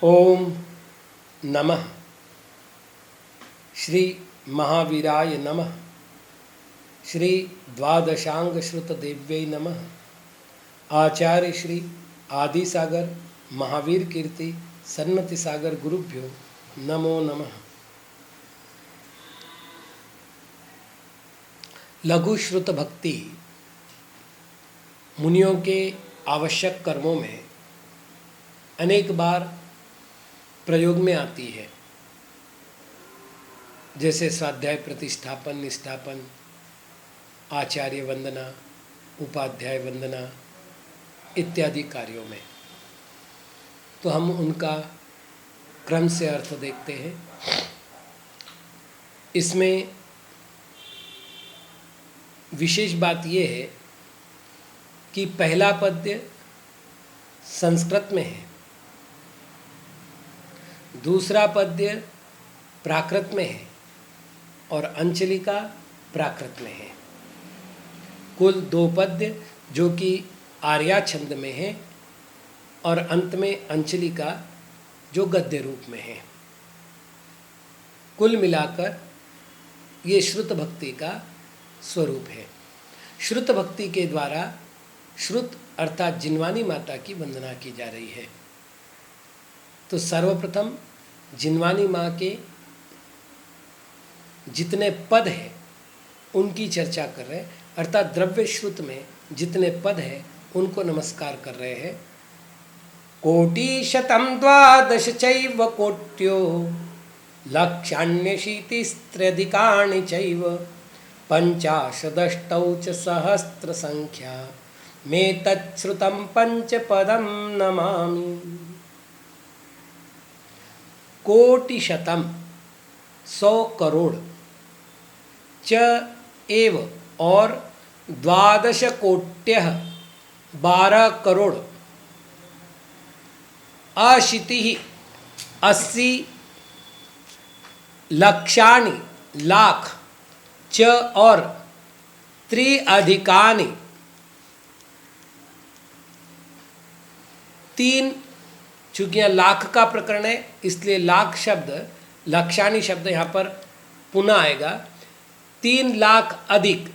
ओम नमः श्री महावीराय नमः। श्री द्वादशांग श्रुत देव्यै नमः। आचार्य श्री आदि सागर महावीर कीर्ति सन्मति सागर गुरुभ्यो नमो नमः। लघु श्रुत भक्ति मुनियों के आवश्यक कर्मों में अनेक बार प्रयोग में आती है, जैसे स्वाध्याय प्रतिष्ठापन, निष्ठापन, आचार्य वंदना, उपाध्याय वंदना इत्यादि कार्यों में। तो हम उनका क्रम से अर्थ देखते हैं। इसमें विशेष बात यह है कि पहला पद्य संस्कृत में है, दूसरा पद्य प्राकृत में है और अंचलिका प्राकृत में है। कुल 2 पद्य जो कि आर्या छंद में है और अंत में अंचलिका जो गद्य रूप में है। कुल मिलाकर ये श्रुत भक्ति का स्वरूप है। श्रुत भक्ति के द्वारा श्रुत अर्थात जिनवानी माता की वंदना की जा रही है। तो सर्वप्रथम जिनवानी माँ के जितने पद हैं उनकी चर्चा कर रहे हैं, अर्थात द्रव्य श्रुत में जितने पद हैं उनको नमस्कार कर रहे हैं। कोटिशतं द्वादश चैव कोट्यो लक्षाण्यशीतिस्त्र्यधिकानि चैव पंचाशदष्टौ च सहस्र संख्या मे तच्छ्रुतं पंचपदं नमामि। कोटिशतम 100 करोड़ च एव और 12 कोट्यः 12 करोड़ अशीति 80 लक्षाणि लाख च और त्रिअधिकानि 3, चूँकि यहाँ लाख का प्रकरण है इसलिए लाख शब्द लक्षाणी शब्द यहाँ पर पुनः आएगा। 3 लाख अधिक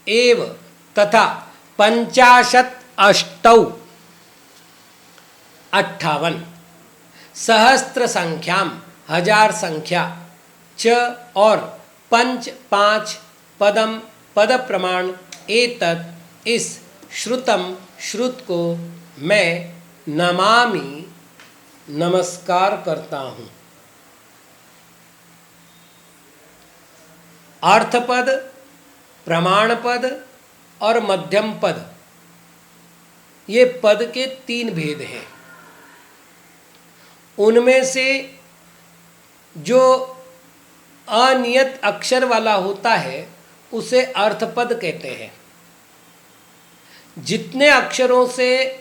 एव तथा 58 58 सहस्त्र संख्याम 1000 संख्या च और 5 पदम पद प्रमाण एतत् इस श्रुतम श्रुत को मैं नमामि नमस्कार करता हूँ। अर्थपद, प्रमाण पद और मध्यम पद ये पद के 3 भेद हैं। उनमें से जो अनियत अक्षर वाला होता है उसे अर्थपद कहते हैं। जितने अक्षरों से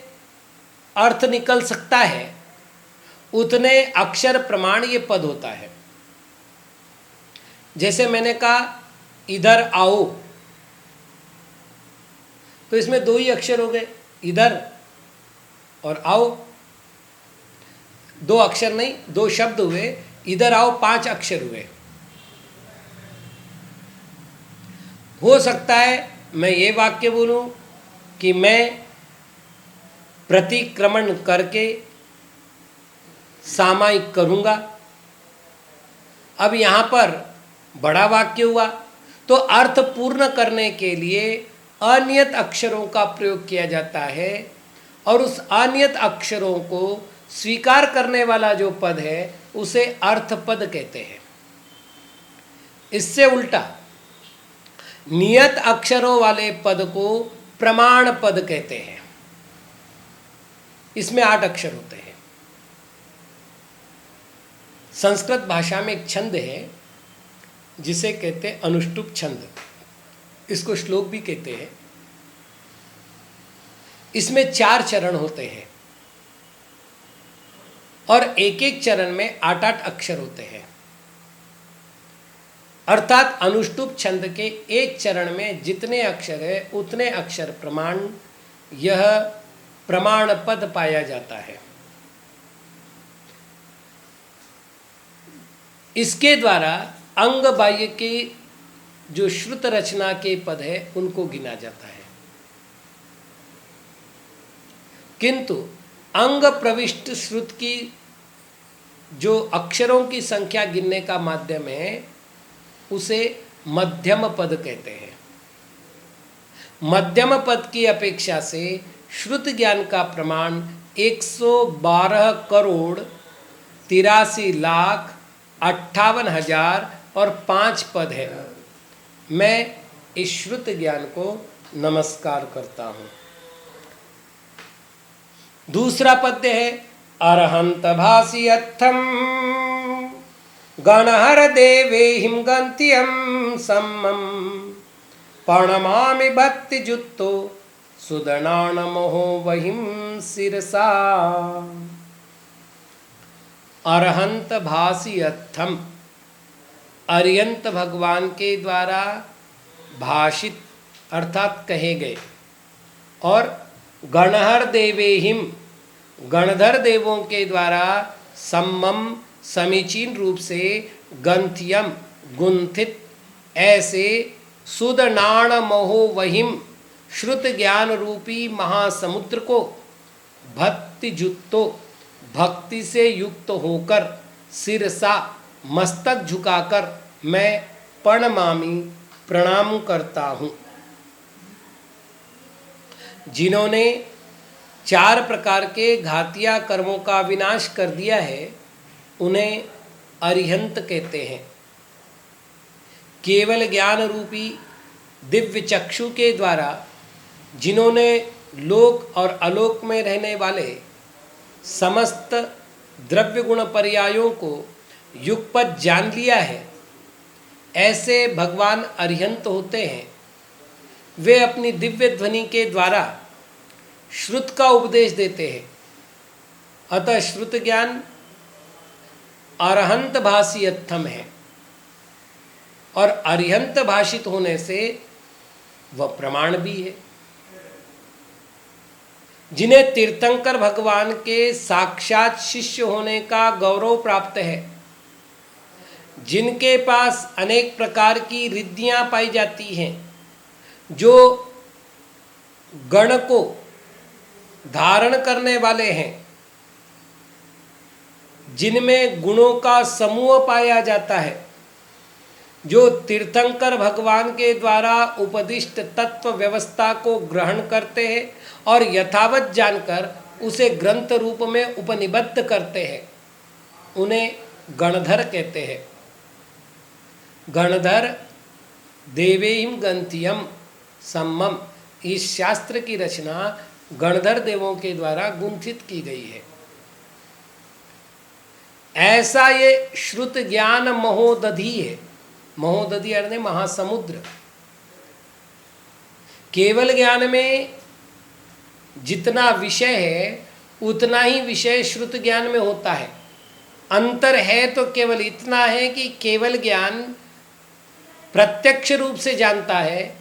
अर्थ निकल सकता है उतने अक्षर प्रमाण ये पद होता है। जैसे मैंने कहा इधर आओ, तो इसमें 2 ही अक्षर हो गए, इधर और आओ। 2 अक्षर नहीं, 2 शब्द हुए। इधर आओ 5 अक्षर हुए। हो सकता है मैं ये वाक्य बोलूं कि मैं प्रतिक्रमण करके सामायिक करूंगा। अब यहाँ पर बड़ा वाक्य हुआ तो अर्थ पूर्ण करने के लिए अनियत अक्षरों का प्रयोग किया जाता है और उस अनियत अक्षरों को स्वीकार करने वाला जो पद है उसे अर्थपद कहते हैं। इससे उल्टा नियत अक्षरों वाले पद को प्रमाण पद कहते हैं। इसमें 8 अक्षर होते हैं। संस्कृत भाषा में एक छंद है जिसे कहते हैं अनुष्टुप छंद। इसको श्लोक भी कहते हैं। इसमें 4 चरण होते हैं और एक चरण में 8 अक्षर होते हैं। अर्थात अनुष्टुप छंद के एक चरण में जितने अक्षर है उतने अक्षर प्रमाण यह प्रमाण पद पाया जाता है। इसके द्वारा अंग बाह्य के जो श्रुत रचना के पद है उनको गिना जाता है, किंतु अंग प्रविष्ट श्रुत की जो अक्षरों की संख्या गिनने का माध्यम है उसे मध्यम पद कहते हैं। मध्यम पद की अपेक्षा से श्रुत ज्ञान का प्रमाण 112 करोड़ 83,58,000 और 5 पद है। मैं इस श्रुत ज्ञान को नमस्कार करता हूँ। दूसरा पद्य है अरहंत भासी अत्थम गणहर देवे हिम गंत्यम सम्मम प्रणमामि भक्ति जुत्तो सुदनान मोहो वहिम सिरसा। अरहंत भासी अत्थम, अरियंत भगवान के द्वारा भाषित अर्थात कहे गए, और गणहर देवेहिम, गणधर देवों के द्वारा सम्मम समीचीन रूप से गंथ्यम गुंथित ऐसे सुदनाण महो वहिम श्रुत ज्ञान रूपी महासमुद्र को भक्ति जुत्तो भक्ति से युक्त होकर सिरसा मस्तक झुकाकर मैं प्रणमामि प्रणाम करता हूँ। जिन्होंने 4 प्रकार के घातिया कर्मों का विनाश कर दिया है उन्हें अरिहंत कहते हैं। केवल ज्ञान रूपी दिव्य चक्षु के द्वारा जिन्होंने लोक और अलोक में रहने वाले समस्त द्रव्य गुण पर्यायों को युगपत जान लिया है, ऐसे भगवान अरिहंत होते हैं। वे अपनी दिव्य ध्वनि के द्वारा श्रुत का उपदेश देते हैं। अतः श्रुत ज्ञान अरहंत भासी अत्थम है, और अरिहंत भाषित होने से वह प्रमाण भी है। जिन्हें तीर्थंकर भगवान के साक्षात शिष्य होने का गौरव प्राप्त है, जिनके पास अनेक प्रकार की रिद्धियां पाई जाती हैं, जो गण को धारण करने वाले हैं, जिनमें गुणों का समूह पाया जाता है, जो तीर्थंकर भगवान के द्वारा उपदिष्ट तत्व व्यवस्था को ग्रहण करते हैं और यथावत जानकर उसे ग्रंथ रूप में उपनिबद्ध करते हैं, उन्हें गणधर कहते हैं। गणधर देवेहिम गंत्यम सम्मम, इस शास्त्र की रचना गणधर देवों के द्वारा गुंथित की गई है। ऐसा ये श्रुत ज्ञान महोदधि है। महोदधि अर्थ महासमुद्र। केवल ज्ञान में जितना विषय है उतना ही विषय श्रुत ज्ञान में होता है। अंतर है तो केवल इतना है कि केवल ज्ञान प्रत्यक्ष रूप से जानता है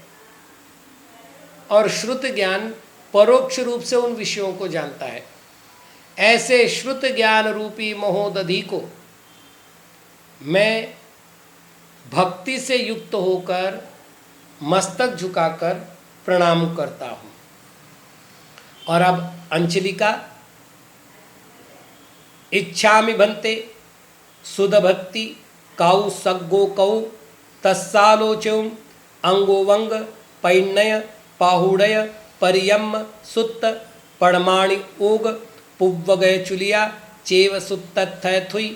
और श्रुत ज्ञान परोक्ष रूप से उन विषयों को जानता है। ऐसे श्रुत ज्ञान रूपी महोदधि को मैं भक्ति से युक्त होकर मस्तक झुकाकर प्रणाम करता हूँ। और अब अंचलिका। इच्छामि भन्ते सुध भक्ति काउ सग्गो कौ तस्सालोचम अंगोवंग पैन्नय पाहुड़य परियम सुत्त पड़माणि ओग पुव्वगय चुलिया चेव सुत्तथुई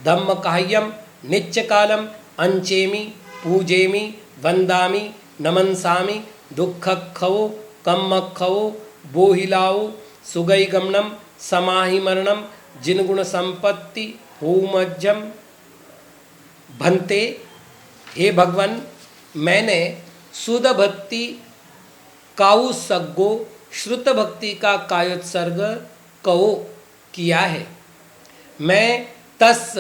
धम्म काह्यम निच्च कालम अंचेमी पूजेमी वंदामी नमनसामी दुःखखवो कम्मखवो बोहिलाओ सुगई गमनम समाहि मरणम जिनगुण संपत्ति होमज्जम। भन्ते, हे भगवान, मैंने सुध भक्ति काउ सग्गो श्रुत भक्ति का कायोत्सर्ग कहो किया है। मैं तस्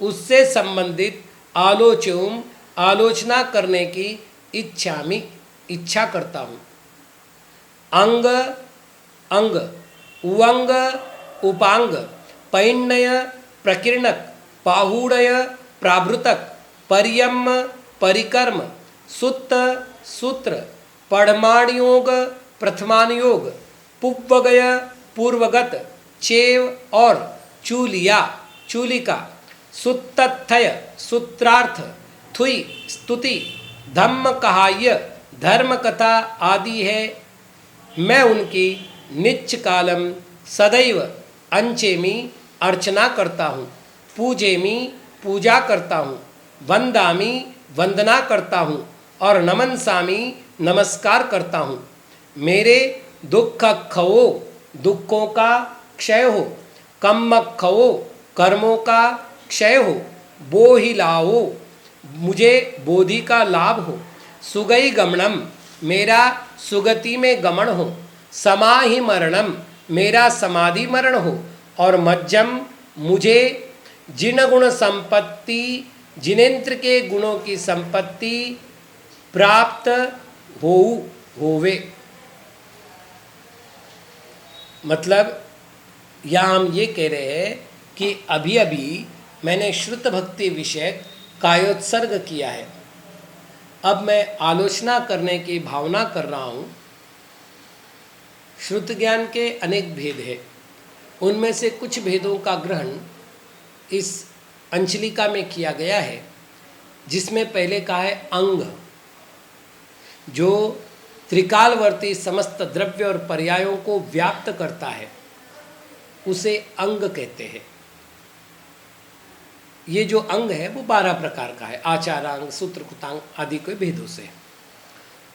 उससे संबंधित आलोचुम आलोचना करने की इच्छा करता हूँ। अंग अंग उवंग उपांग पैन्नय प्रकीर्णक पाहुड़य प्राभृतक, पर्यम, परिकर्म, सुत्त, सूत्र, पढ़माणयोग, प्रथमानुयोग, पुव्वगय, पूर्वगत, चेव और चूलिया, चूलिका, सुत्तथय, सूत्रार्थ, थुई, स्तुति, धम्म कहाय, धर्म कथा आदि है। मैं उनकी निच्च कालम सदैव अंचेमी अर्चना करता हूँ, पूजेमी पूजा करता हूँ, वंदामी वंदना करता हूँ और नमनसामी नमस्कार करता हूँ। मेरे दुख खवो, दुखों का क्षय हो, कम्म खवो, कर्मों का क्षय हो, बोहि लाओ, मुझे बोधि का लाभ हो, सुगई गमनम, मेरा सुगति में गमन हो, समाहि मरणम, मेरा समाधि मरण हो, और मज्जम, मुझे जिन गुण संपत्ति, जिनेन्द्र के गुणों की संपत्ति प्राप्त होवे। मतलब यहाँ हम ये कह रहे हैं कि अभी अभी मैंने श्रुत भक्ति विषयक कायोत्सर्ग किया है। अब मैं आलोचना करने की भावना कर रहा हूँ। श्रुत ज्ञान के अनेक भेद हैं, उनमें से कुछ भेदों का ग्रहण इस अंचलिका में किया गया है, जिसमें पहले कहा है अंग, जो त्रिकालवर्ती समस्त द्रव्य और पर्यायों को व्याप्त करता है, उसे अंग कहते हैं। ये जो अंग है वो 12 प्रकार का है, आचारांग, सूत्रकृतांग आदि के भेदों से।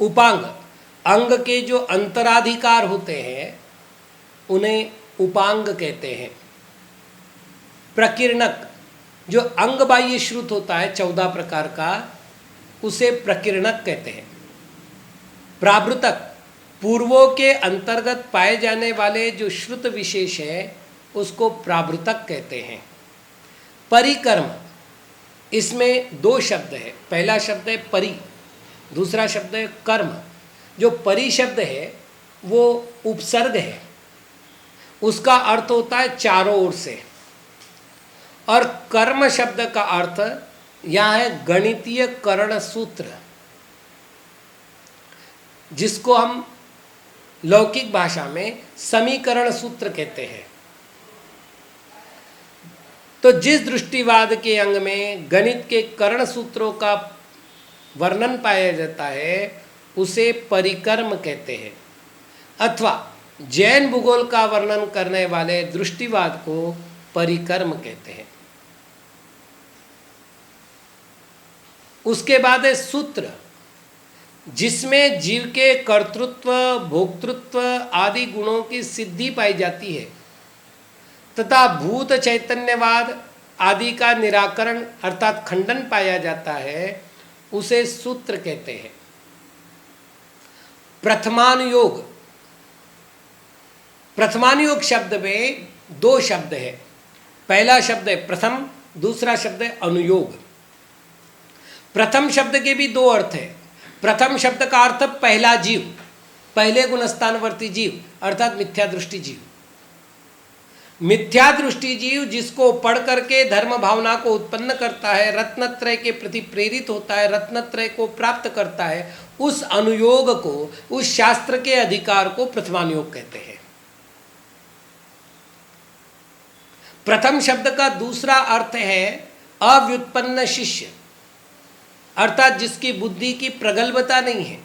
उपांग, अंग के जो अंतराधिकार होते हैं उन्हें उपांग कहते हैं। प्रकीर्णक, जो अंग बाह्य श्रुत होता है 14 प्रकार का, उसे प्रकीर्णक कहते हैं। प्राभृतक, पूर्वों के अंतर्गत पाए जाने वाले जो श्रुत विशेष है उसको प्राभृतक कहते हैं। परिकर्म, इसमें 2 शब्द है, पहला शब्द है परि, दूसरा शब्द है कर्म। जो परि शब्द है वो उपसर्ग है, उसका अर्थ होता है चारों ओर से, और कर्म शब्द का अर्थ यहाँ है गणितीय करण सूत्र, जिसको हम लौकिक भाषा में समीकरण सूत्र कहते हैं। तो जिस दृष्टिवाद के अंग में गणित के करण सूत्रों का वर्णन पाया जाता है उसे परिकर्म कहते हैं, अथवा जैन भूगोल का वर्णन करने वाले दृष्टिवाद को परिकर्म कहते हैं। उसके बाद है सूत्र, जिसमें जीव के कर्तृत्व, भोक्तृत्व आदि गुणों की सिद्धि पाई जाती है तथा भूत चैतन्यवाद आदि का निराकरण अर्थात खंडन पाया जाता है, उसे सूत्र कहते हैं। प्रथमानुयोग, प्रथमानुयोग शब्द में 2 शब्द है, पहला शब्द है प्रथम, दूसरा शब्द है अनुयोग। प्रथम शब्द के भी 2 अर्थ है। प्रथम शब्द का अर्थ पहला जीव, पहले गुणस्थानवर्ती जीव अर्थात मिथ्या दृष्टि जीव। मिथ्या दृष्टि जीव जिसको पढ़ करके धर्म भावना को उत्पन्न करता है, रत्नत्रय के प्रति प्रेरित होता है, रत्नत्रय को प्राप्त करता है, उस अनुयोग को, उस शास्त्र के अधिकार को प्रथमानुयोग कहते हैं। प्रथम शब्द का दूसरा अर्थ है अव्युत्पन्न शिष्य, अर्थात जिसकी बुद्धि की प्रगल्भता नहीं है,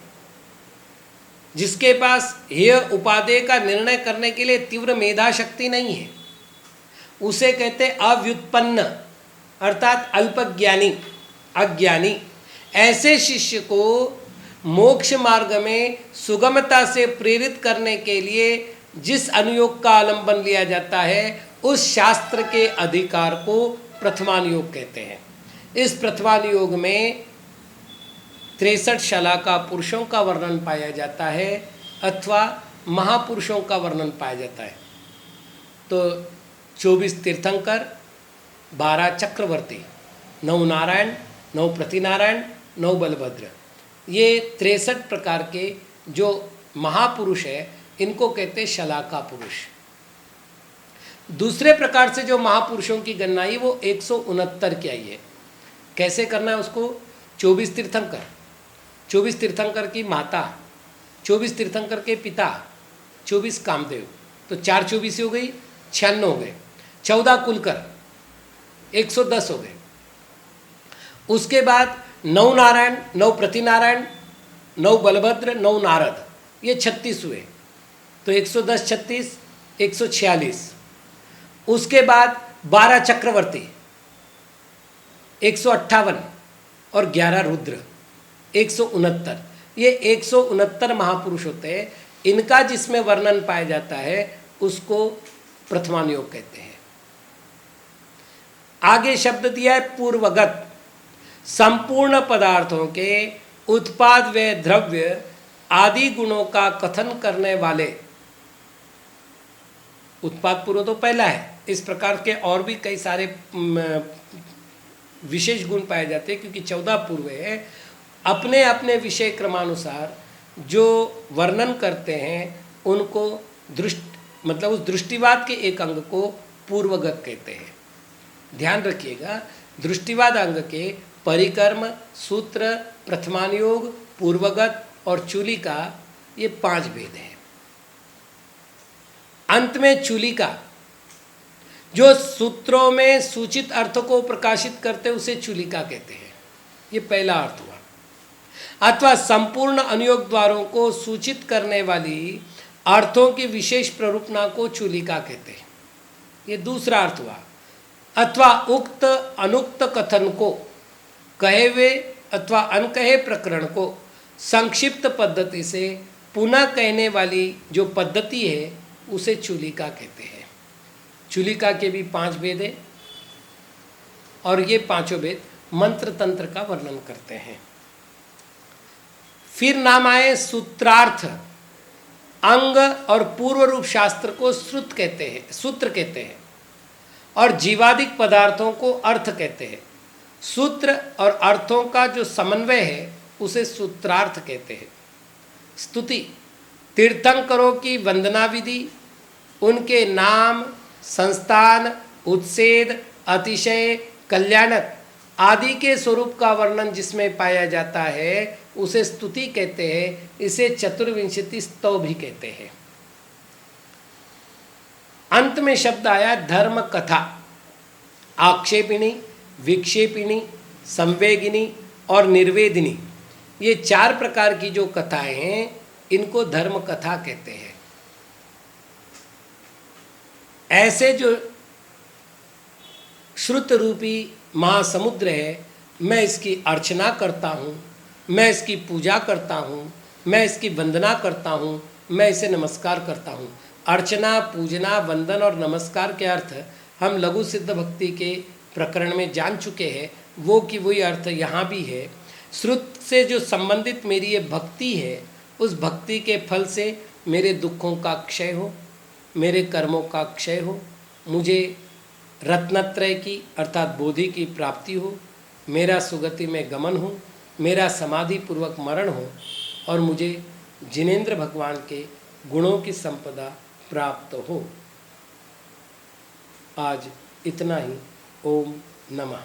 जिसके पास हेय उपादेय का निर्णय करने के लिए तीव्र मेधा शक्ति नहीं है, उसे कहते अव्युत्पन्न अर्थात अल्पज्ञानी, अज्ञानी। ऐसे शिष्य को मोक्ष मार्ग में सुगमता से प्रेरित करने के लिए जिस अनुयोग का आलंबन लिया जाता है उस शास्त्र के अधिकार को प्रथमानुयोग कहते हैं। इस प्रथमानुयोग में 63 शलाका पुरुषों का वर्णन पाया जाता है अथवा महापुरुषों का वर्णन पाया जाता है। तो 24 तीर्थंकर, 12 चक्रवर्ती, 9 नारायण, 9 प्रतिनारायण, 9 बलभद्र, ये 63 प्रकार के जो महापुरुष है इनको कहते शलाका पुरुष। दूसरे प्रकार से जो महापुरुषों की गणना आई वो 169 की आई है। कैसे करना है उसको? 24 तीर्थंकर, 24 तीर्थंकर की माता, 24 तीर्थंकर के पिता, 24 कामदेव, तो 4 24 हो गई, 96 हो गए, 14 कुलकर, 110 हो गए। उसके बाद 9 नारायण, 9 प्रतिनारायण, 9 बलभद्र, 9 नारद, ये 36 हुए, तो 110 36 146। उसके बाद 12 चक्रवर्ती, 158 और 11 रुद्र, 169। ये 169 महापुरुष होते हैं। इनका जिसमें वर्णन पाया जाता है उसको प्रथमानुयोग कहते हैं। आगे शब्द दिया है पूर्वगत, संपूर्ण पदार्थों के उत्पाद व द्रव्य आदि गुणों का कथन करने वाले। उत्पाद पूर्व तो पहला है, इस प्रकार के और भी कई सारे विशेष गुण पाए जाते हैं, क्योंकि 14 पूर्व है। अपने अपने विषय क्रमानुसार जो वर्णन करते हैं उनको मतलब उस दृष्टिवाद के एक अंग को पूर्वगत कहते हैं। ध्यान रखिएगा, दृष्टिवाद अंग के परिकर्म, सूत्र, प्रथमानुयोग, पूर्वगत और चूलिका, ये 5 भेद हैं। अंत में चूलिका, जो सूत्रों में सूचित अर्थ को प्रकाशित करते उसे चूलिका कहते हैं। ये पहला अर्थ हुआ। अथवा संपूर्ण अनुयोग द्वारों को सूचित करने वाली अर्थों की विशेष प्ररूपना को चूलिका कहते हैं। ये दूसरा अर्थ हुआ। अथवा उक्त अनुक्त कथन को, कहे हुए अथवा अनकहे प्रकरण को संक्षिप्त पद्धति से पुनः कहने वाली जो पद्धति है उसे चूलिका कहते हैं। चूलिका के भी 5 भेद हैं और ये 5 भेद मंत्र तंत्र का वर्णन करते हैं। फिर नाम आए सूत्रार्थ। अंग और पूर्व रूप शास्त्र को श्रुत कहते हैं, सूत्र कहते हैं, और जीवादिक पदार्थों को अर्थ कहते हैं। सूत्र और अर्थों का जो समन्वय है उसे सूत्रार्थ कहते हैं। स्तुति, तीर्थंकरों की वंदना विधि, उनके नाम, संस्थान, उत्सेद, अतिशय, कल्याणक आदि के स्वरूप का वर्णन जिसमें पाया जाता है उसे स्तुति कहते हैं। इसे चतुर्विंशति स्तव भी कहते हैं। अंत में शब्द आया धर्म कथा। आक्षेपिणी, विक्षेपिणी, संवेगिनी और निर्वेदिनी, ये 4 प्रकार की जो कथाएं हैं इनको धर्म कथा कहते हैं। ऐसे जो श्रुत रूपी महासमुद्र है, मैं इसकी अर्चना करता हूँ, मैं इसकी पूजा करता हूँ, मैं इसकी वंदना करता हूँ, मैं इसे नमस्कार करता हूँ। अर्चना, पूजना, वंदन और नमस्कार के अर्थ हम लघु सिद्ध भक्ति के प्रकरण में जान चुके हैं। वो कि वही अर्थ यहाँ भी है। श्रुत से जो संबंधित मेरी ये भक्ति है, उस भक्ति के फल से मेरे दुखों का क्षय हो, मेरे कर्मों का क्षय हो, मुझे रत्नत्रय की अर्थात बोधि की प्राप्ति हो, मेरा सुगति में गमन हो, मेरा समाधि पूर्वक मरण हो और मुझे जिनेंद्र भगवान के गुणों की संपदा प्राप्त हो। आज इतना ही। ओम नमः।